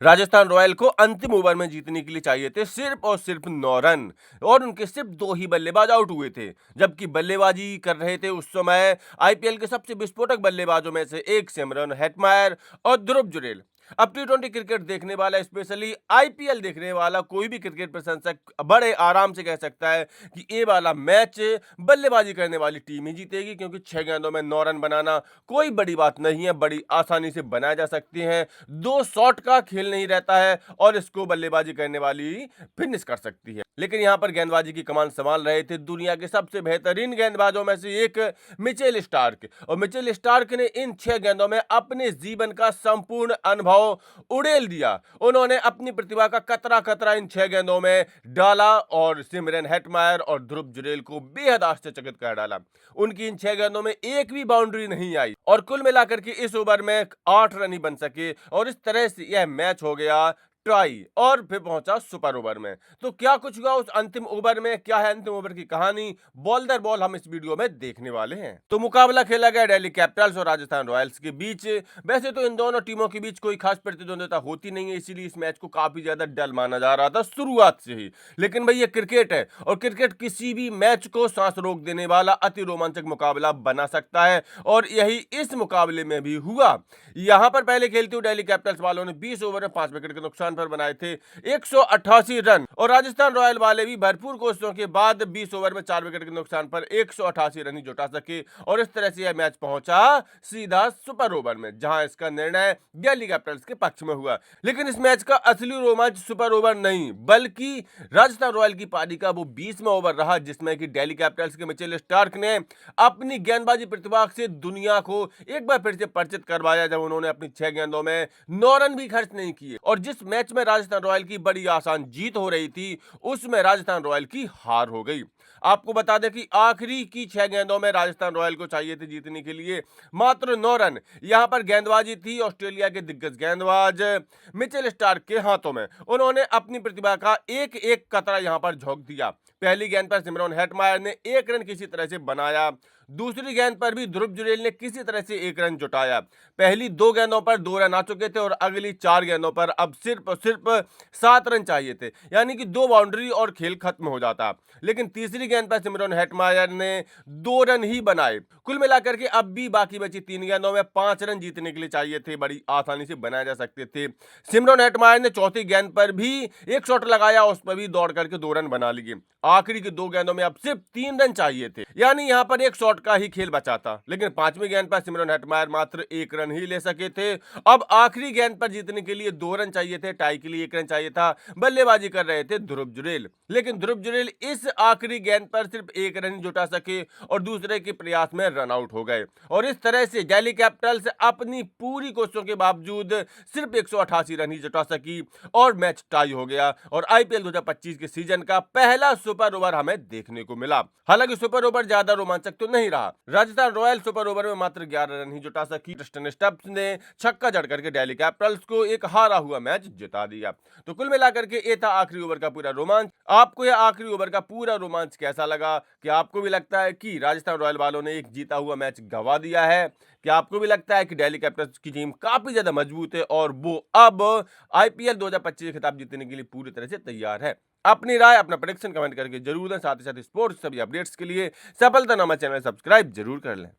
Rajasthan royal को अंतिम over में जीतने के लिए चाहिए थे सिर्फ और सिर्फ 9 रन और उनके सिर्फ 2 ही बल्लेबाज आउट हुए थे। जबकि बल्लेबाजी कर रहे थे उस समय आईपीएल के सबसे विस्फोटक बल्लेबाजों में से एक सिमरन हेटमायर और ध्रुव जुरेल। अब टी20 क्रिकेट देखने वाला, स्पेशली आईपीएल देखने वाला कोई भी क्रिकेट प्रशंसक बड़े आराम से कह सकता है कि ये वाला मैच बल्लेबाजी करने वाली टीम ही जीतेगी, क्योंकि 6 गेंदों में 9 रन बनाना कोई बड़ी बात नहीं है, बड़ी आसानी से बनाए जा सकती हैं। 2 शॉट का खेल नहीं रहता है और इसको बल्लेबाजी करने वाली फिनिश कर सकती है। लेकिन यहां पर गेंदबाजी की कमान संभाल रहे थे दुनिया के सबसे बेहतरीन गेंदबाजों में से एक मिचेल स्टार्क, और मिचेल स्टार्क ने इन 6 गेंदों में अपने जीवन का संपूर्ण अनुभव उड़ेल दिया। उन्होंने अपनी प्रतिभा का कतरा कतरा इन 6 गेंदों में डाला और सिमरन हेटमायर और ध्रुव जुरेल को बेहद आश्चर्यचकित कर डाला। उनकी इन 6 गेंदों में एक भी बाउंड्री नहीं आई और कुल मिलाकर के इस ओवर में 8 रन ही बन सके और इस तरह से यह मैच हो गया ट्राई और फिर पहुंचा सुपर ओवर में। तो क्या कुछ हुआ उस अंतिम ओवर में, क्या है अंतिम ओवर की कहानी, बॉल दर बॉल हम इस वीडियो में देखने वाले हैं। तो मुकाबला खेला गया दिल्ली कैपिटल्स और राजस्थान रॉयल्स के बीच। वैसे तो इन दोनों टीमों के बीच कोई खास प्रतिद्वंदिता होती नहीं है, इसीलिए इस मैच को काफी ज्यादा डल माना जा रहा था शुरुआत से ही। लेकिन भाई ये क्रिकेट है और क्रिकेट किसी भी मैच को सांस रोक देने वाला अति रोमांचक मुकाबला बना सकता है और यही इस मुकाबले में भी हुआ। यहां पर पहले खेलते हुए दिल्ली कैपिटल्स वालों ने 20 ओवर में 5 विकेट के नुकसान पर बनाए थे 188 रन और राजस्थान रॉयल वाले भी भरपूर कोशिशों के बाद 20 ओवर में 4 विकेट के नुकसान पर 188 रन ही जुटा सके और इस तरह से यह मैच पहुंचा सीधा सुपर ओवर में, जहां इसका निर्णय दिल्ली कैपिटल्स के पक्ष में हुआ। लेकिन इस मैच का असली रोमांच सुपर ओवर नहीं बल्कि राजस्थान रॉयल की पारी का वो 20वां ओवर रहा, जिसमें कि दिल्ली कैपिटल्स के मिचेल स्टार्क ने अपनी गेंदबाजी प्रतिभा से दुनिया को एक बार फिर से परिचित करवाया, जब उन्होंने अपनी 6 गेंदों में 9 रन भी खर्च नहीं किए और जिस मैच में राजस्थान रॉयल की बड़ी आसान जीत हो रही थी उसमें राजस्थान रॉयल की हार हो गई। आपको बता दें कि आखिरी की 6 गेंदों में राजस्थान रॉयल को चाहिए थे जीतने के लिए मात्र 9 रन। यहां पर गेंदबाजी थी ऑस्ट्रेलिया के दिग्गज गेंदबाज मिचेल स्टार्क के हाथों में। उन्होंने अपनी प्रतिभा का एक एक कतरा यहां पर झोंक दिया। पहली गेंद पर सिमरन हेटमायर ने 1 रन किसी तरह से बनाया, दूसरी गेंद पर भी ध्रुव जुरेल ने किसी तरह से 1 रन जुटाया। पहली 2 गेंदों पर 2 रन आ चुके थे और अगली 4 गेंदों पर अब सिर्फ 7 रन चाहिए थे, यानी कि 2 बाउंड्री और खेल खत्म हो जाता। लेकिन तीसरी गेंद पर सिमरन हेटमायर ने 2 रन ही बनाए। कुल मिलाकर के अब भी बाकी बची 3 गेंदों में 5 रन जीतने के लिए चाहिए थे, बड़ी आसानी से बनाए जा सकते थे। सिमरन हेटमायर ने चौथी गेंद पर भी एक शॉट लगाया, उस पर भी दौड़ करके 2 रन बना लिए। आखिरी की 2 गेंदों में अब सिर्फ 3 रन चाहिए थे, यानी यहां पर एक शॉट का ही खेल बचा था। लेकिन 5वीं गेंद पर सिमरन हेटमायर मात्र 1 रन ही ले सके थे। अब आखिरी गेंद पर जीतने के लिए 2 रन चाहिए थे, टाई के लिए 1 रन चाहिए था। बल्लेबाजी कर रहे थे ध्रुव जुरेल, लेकिन ध्रुव जुरेल इस आखिरी गेंद पर सिर्फ 1 रन ही जुटा सके और दूसरे के प्रयास में रन आउट हो गए और इस तरह से दिल्ली कैपिटल्स अपनी पूरी कोशिशों के बावजूद सिर्फ 188 रन ही जुटा सकी और मैच टाई हो गया और आईपीएल 2025 के सीजन का पहला सुपर ओवर हमें देखने को मिला। हालांकि सुपर ओवर ज्यादा रोमांचक तो नहीं रहा। राजस्थान रॉयल सुपर ओवर में मात्र 11 रन ही जुटा सकी। क्रिस्टन स्टब्स ने छक्का जड़ करके दिल्ली कैपिटल्स को एक हारा हुआ मैच जिता दिया। तो कुल मिलाकर के ये था आखिरी ओवर का पूरा रोमांच। आपको यह आखिरी ओवर का पूरा रोमांच कैसा लगा? क्या आपको भी लगता है कि राजस्थान रॉयल वालों ने एक जीता हुआ मैच गंवा दिया है? क्या आपको भी लगता है कि दिल्ली कैपिटल्स की टीम काफी ज्यादा मजबूत है और वो अब आईपीएल 2025 खिताब जीतने के लिए पूरी तरह से तैयार है? अपनी राय, अपना प्रेडिक्शन कमेंट करके जरूर दें। साथ ही साथ स्पोर्ट्स सभी अपडेट्स के लिए सफलतानामा चैनल सब्सक्राइब जरूर कर लें।